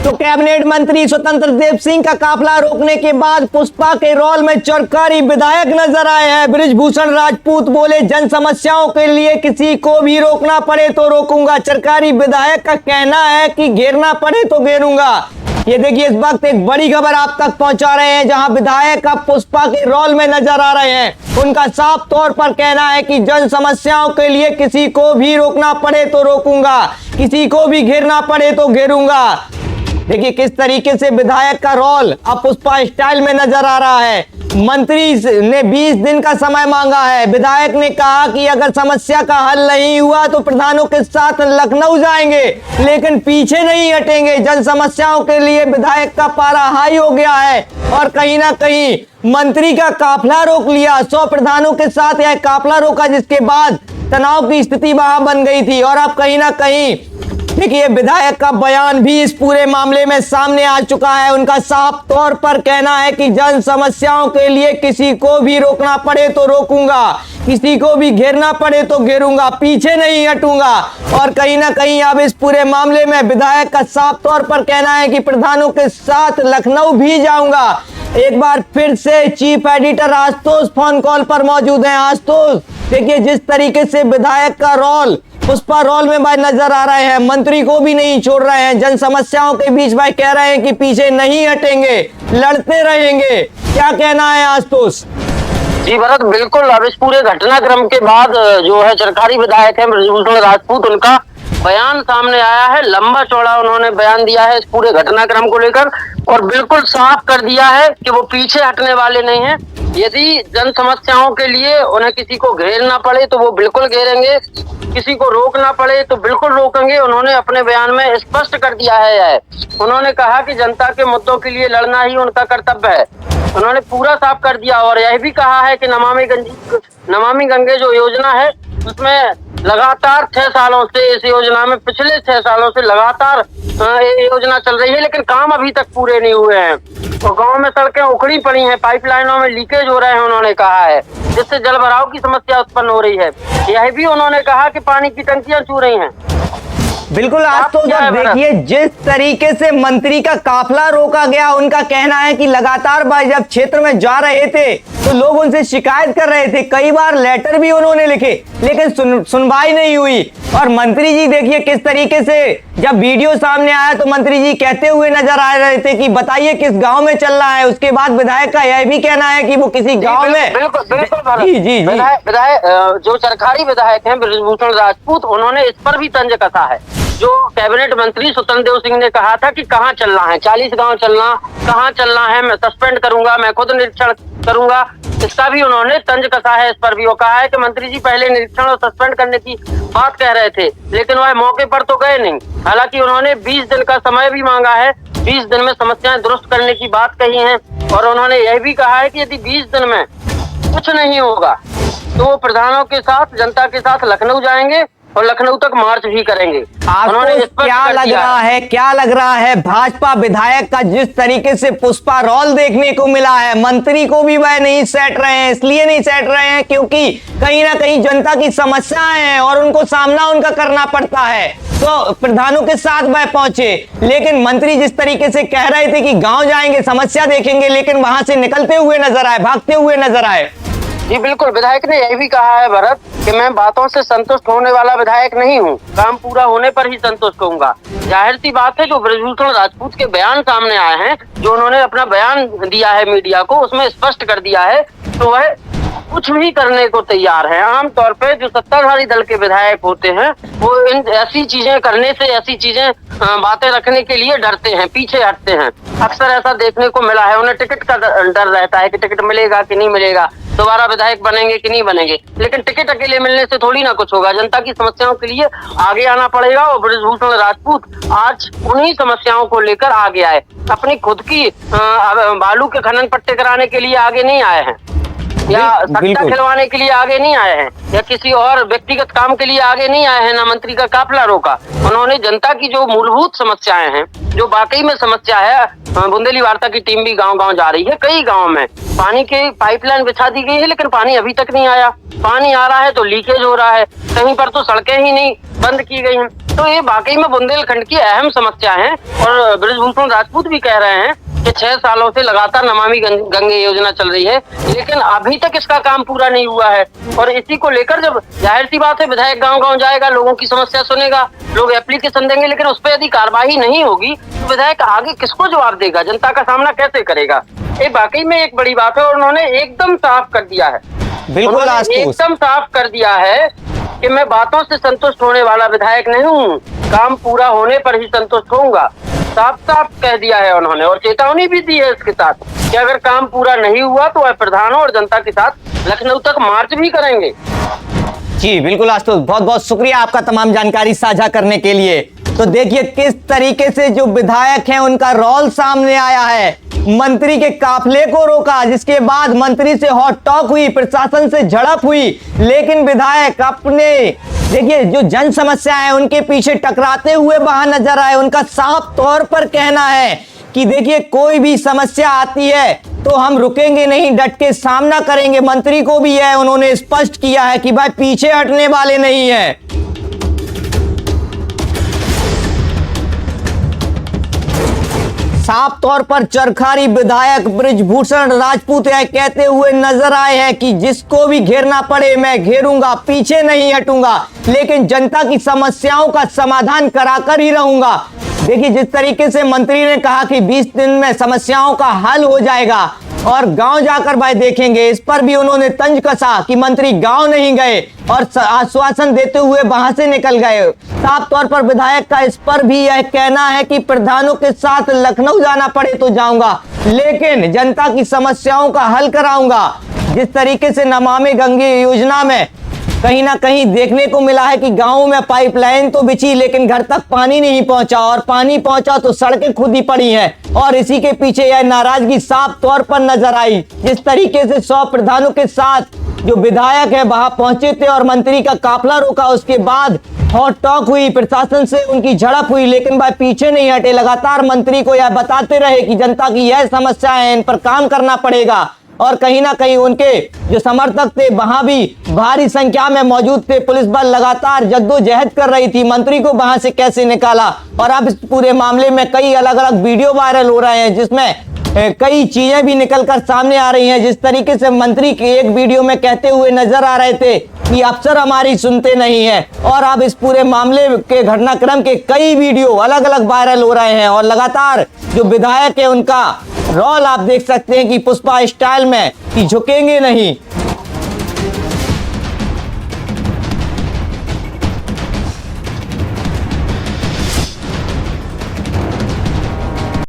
तो कैबिनेट मंत्री स्वतंत्र देव सिंह का काफिला रोकने के बाद पुष्पा के रोल में चरकारी विधायक नजर आए हैं। बृजभूषण राजपूत बोले, जन समस्याओं के लिए किसी को भी रोकना पड़े तो रोकूंगा। चरकारी विधायक का कहना है कि घेरना पड़े तो घेरूंगा। ये देखिए, इस वक्त एक बड़ी खबर आप तक पहुंचा रहे हैं, जहां विधायक अब पुष्पा के रोल में नजर आ रहे हैं। उनका साफ तौर पर कहना है कि जन समस्याओं के लिए किसी को भी रोकना पड़े तो रोकूंगा, किसी को भी घेरना पड़े तो घेरूंगा। देखिए किस तरीके से विधायक का रोल अब पुष्पा स्टाइल में नजर आ रहा है। मंत्री ने 20 दिन का समय मांगा है। विधायक ने कहा कि अगर समस्या का हल नहीं हुआ तो प्रधानों के साथ लखनऊ जाएंगे, लेकिन पीछे नहीं हटेंगे। जन समस्याओं के लिए विधायक का पारा हाई हो गया है और कहीं ना कहीं मंत्री का काफिला रोक लिया। 100 प्रधानों के साथ यह काफिला रोका, जिसके बाद तनाव की स्थिति वहां बन गई थी। और अब कहीं ना कहीं देखिए विधायक का बयान भी इस पूरे मामले में सामने आ चुका है। उनका साफ तौर पर कहना है कि जन समस्याओं के लिए किसी को भी रोकना पड़े तो रोकूंगा, किसी को भी घेरना पड़े तो घेरूंगा, पीछे नहीं हटूंगा। और कहीं ना कहीं अब इस पूरे मामले में विधायक का साफ तौर पर कहना है कि प्रधानों के साथ लखनऊ भी जाऊंगा। एक बार फिर से chief editor Ashutosh phone call पर मौजूद हैं। आशुतोष, देखिए जिस तरीके से विधायक का रोल पुष्पा रोल में भाई नजर आ रहे हैं, मंत्री को भी नहीं छोड़ रहे हैं। जन समस्याओं के बीच भाई कह रहे हैं कि पीछे नहीं हटेंगे, लड़ते रहेंगे। क्या कहना है आशुतोष? जी भरत, बिल्कुल। अब इस पूरे घटनाक्रम के बाद जो है सरकारी विधायक है बृजभूषण राजपूत, उनका बयान सामने आया है। लंबा चौड़ा उन्होंने बयान दिया है इस पूरे घटनाक्रम को लेकर और बिल्कुल साफ कर दिया है कि वो पीछे हटने वाले नहीं हैं। यदि जन समस्याओं के लिए उन्हें किसी को घेरना पड़े तो वो बिल्कुल घेरेंगे, किसी को रोकना पड़े तो बिल्कुल रोकेंगे। उन्होंने अपने बयान में स्पष्ट कर दिया है। उन्होंने कहा कि जनता के मुद्दों के लिए लड़ना ही उनका कर्तव्य है। उन्होंने पूरा साफ कर दिया और यह भी कहा है कि नमामि गंगे जो योजना है उसमें लगातार 6 सालों से इस योजना में पिछले 6 सालों से लगातार ये योजना चल रही है, लेकिन काम अभी तक पूरे नहीं हुए हैं। तो गांव में सड़कें उखड़ी पड़ी हैं, पाइपलाइनों में लीकेज हो रहे हैं, उन्होंने कहा है, जिससे जल भराव की समस्या उत्पन्न हो रही है। यह भी उन्होंने कहा कि पानी की टंकियां छू रही हैं। बिल्कुल। आज तो जब देखिए जिस तरीके से मंत्री का काफिला रोका गया, उनका कहना है कि लगातार भाई जब क्षेत्र में जा रहे थे तो लोग उनसे शिकायत कर रहे थे, कई बार लेटर भी उन्होंने लिखे, लेकिन सुनवाई नहीं हुई। और मंत्री जी देखिए किस तरीके से जब वीडियो सामने आया तो मंत्री जी कहते हुए नजर आ रहे थे कि बताइए किस गांव में चल रहा है। उसके बाद विधायक का यह भी कहना है कि वो किसी गांव में जी विधायक जो सरकारी विधायक हैं बृजभूषण राजपूत, उन्होंने इस पर भी तंज कसा है। जो कैबिनेट मंत्री स्वतंत्र देव सिंह ने कहा था कि कहाँ चलना है, 40 गांव चलना, कहाँ चलना है, मैं सस्पेंड करूंगा, मैं खुद निरीक्षण करूंगा, इसका भी उन्होंने तंज कसा है। इस पर भी वो कहा है कि मंत्री जी पहले निरीक्षण और सस्पेंड करने की बात कह रहे थे, लेकिन वह मौके पर तो गए नहीं। हालांकि उन्होंने 20 दिन का समय भी मांगा है, 20 दिन में समस्याएं दुरुस्त करने की बात कही है। और उन्होंने यह भी कहा है कि यदि 20 दिन में कुछ नहीं होगा तो वो प्रधानों के साथ, जनता के साथ लखनऊ जाएंगे और लखनऊ तक मार्च भी करेंगे। क्या लग रहा है भाजपा विधायक का जिस तरीके से पुष्पा रोल देखने को मिला है, मंत्री को भी वह नहीं सेट रहे हैं। इसलिए नहीं सेट रहे हैं क्योंकि कहीं ना कहीं जनता की समस्याएं हैं और उनको सामना उनका करना पड़ता है, तो प्रधानों के साथ वह पहुंचे। लेकिन मंत्री जिस तरीके से कह रहे थे कि गांव जाएंगे, समस्या देखेंगे, लेकिन वहां से निकलते हुए नजर आए, भागते हुए नजर आए। जी बिल्कुल, विधायक ने यह भी कहा है भरत कि मैं बातों से संतुष्ट होने वाला विधायक नहीं हूँ, काम पूरा होने पर ही संतुष्ट होऊंगा। जाहिर सी बात है, जो बृजभूषण राजपूत के बयान सामने आए हैं, जो उन्होंने अपना बयान दिया है मीडिया को, उसमें स्पष्ट कर दिया है तो वह कुछ भी करने को तैयार है। आमतौर पे जो सत्ताधारी दल के विधायक होते हैं वो इन ऐसी चीजें करने से, ऐसी चीजें बातें रखने के लिए डरते हैं, पीछे हटते हैं। अक्सर ऐसा देखने को मिला है। उन्हें टिकट का डर रहता है कि टिकट मिलेगा कि नहीं मिलेगा, दोबारा विधायक बनेंगे कि नहीं बनेंगे। लेकिन टिकट अकेले मिलने से थोड़ी ना कुछ होगा, जनता की समस्याओं के लिए आगे आना पड़ेगा। और बृजभूषण राजपूत आज उन्हीं समस्याओं को लेकर आगे आए, अपनी खुद की बालू के खनन पट्टे कराने के लिए आगे नहीं आए हैं, या सट्टा खिलवाने के लिए आगे नहीं आए हैं, या किसी और व्यक्तिगत काम के लिए आगे नहीं आए हैं। ना मंत्री का काफिला रोका, उन्होंने जनता की जो मूलभूत समस्याएं हैं, जो वाकई में समस्या है, बुंदेली वार्ता की टीम भी गांव-गांव जा रही है। कई गांव में पानी की पाइपलाइन बिछा दी गई है, लेकिन पानी अभी तक नहीं आया। पानी आ रहा है तो लीकेज हो रहा है, कहीं पर तो सड़कें ही नहीं बंद की गई हैं। तो ये वाकई में बुंदेलखंड की अहम समस्या है। और बृजभूषण राजपूत भी कह रहे हैं कि 6 सालों से लगातार नमामि गंगे योजना चल रही है, लेकिन अभी तक इसका काम पूरा नहीं हुआ है। और इसी को लेकर जब जाहिर सी बात है विधायक गांव-गांव जाएगा, लोगों की समस्या सुनेगा, लोग एप्लीकेशन देंगे, लेकिन उस पर यदि कार्रवाई नहीं होगी तो विधायक आगे किसको जवाब देगा, जनता का सामना कैसे करेगा। ये वाकई में एक बड़ी बात है। और उन्होंने एकदम साफ कर दिया है, बिल्कुल एकदम साफ कर दिया है कि मैं बातों से संतुष्ट होने वाला विधायक नहीं हूँ, काम पूरा होने पर ही संतुष्ट होऊंगा। साफ साफ कह दिया है उन्होंने, और चेतावनी भी दी है इसके साथ कि अगर काम पूरा नहीं हुआ तो वह प्रधानों और जनता के साथ लखनऊ तक मार्च भी करेंगे। जी बिल्कुल आशुतोष, बहुत बहुत शुक्रिया आपका तमाम जानकारी साझा करने के लिए। तो देखिए किस तरीके से जो विधायक हैं उनका रोल सामने आया है, मंत्री के काफले को रोका, जिसके बाद मंत्री से हॉट टॉक हुई, प्रशासन से झड़प हुई, लेकिन विधायक अपने देखिए जो जन समस्या है उनके पीछे टकराते हुए वहां नजर आए। उनका साफ तौर पर कहना है कि देखिए कोई भी समस्या आती है तो हम रुकेंगे नहीं, डट के सामना करेंगे। मंत्री को भी है उन्होंने स्पष्ट किया है कि भाई पीछे हटने वाले नहीं है। साफ तौर पर चरखारी विधायक बृजभूषण राजपूत यह कहते हुए नजर आए हैं कि जिसको भी घेरना पड़े मैं घेरूंगा, पीछे नहीं हटूंगा, लेकिन जनता की समस्याओं का समाधान कराकर ही रहूंगा। देखिए जिस तरीके से मंत्री ने कहा कि 20 दिन में समस्याओं का हल हो जाएगा और गांव जाकर भाई देखेंगे, इस पर भी उन्होंने तंज कसा कि मंत्री गांव नहीं गए और आश्वासन देते हुए वहां से निकल गए। साफ तौर पर विधायक का इस पर भी यह कहना है कि प्रधानों के साथ लखनऊ जाना पड़े तो जाऊंगा, लेकिन जनता की समस्याओं का हल कराऊंगा। जिस तरीके से नमामि गंगे योजना में कहीं ना कहीं देखने को मिला है कि गाँव में पाइपलाइन तो बिछी लेकिन घर तक पानी नहीं पहुंचा, और पानी पहुंचा तो सड़कें खुद ही पड़ी हैं। और इसी के पीछे यह नाराजगी साफ तौर पर नजर आई। जिस तरीके से 100 प्रधानों के साथ जो विधायक है वहां पहुंचे थे और मंत्री का काफला रोका, उसके बाद हॉट टॉक हुई, प्रशासन से उनकी झड़प हुई, लेकिन वह पीछे नहीं हटे। लगातार मंत्री को यह बताते रहे कि जनता की यह समस्या है, इन पर काम करना पड़ेगा। और कहीं ना कहीं उनके जो समर्थक थे वहां भी भारी संख्या में मौजूद थे। पुलिस बल लगातार जद्दोजहद कर रही थी मंत्री को वहां से कैसे निकाला। और अब इस पूरे मामले में कई अलग अलग वीडियो वायरल हो रहे हैं, जिसमें कई चीजें भी निकलकर सामने आ रही हैं। जिस तरीके से मंत्री के एक वीडियो में कहते हुए नजर आ रहे थे कि अफसर हमारी सुनते नहीं है, और अब इस पूरे मामले के घटनाक्रम के कई वीडियो अलग अलग वायरल हो रहे हैं। और लगातार जो विधायक है उनका रोल आप देख सकते हैं कि पुष्पा स्टाइल में कि झुकेंगे नहीं,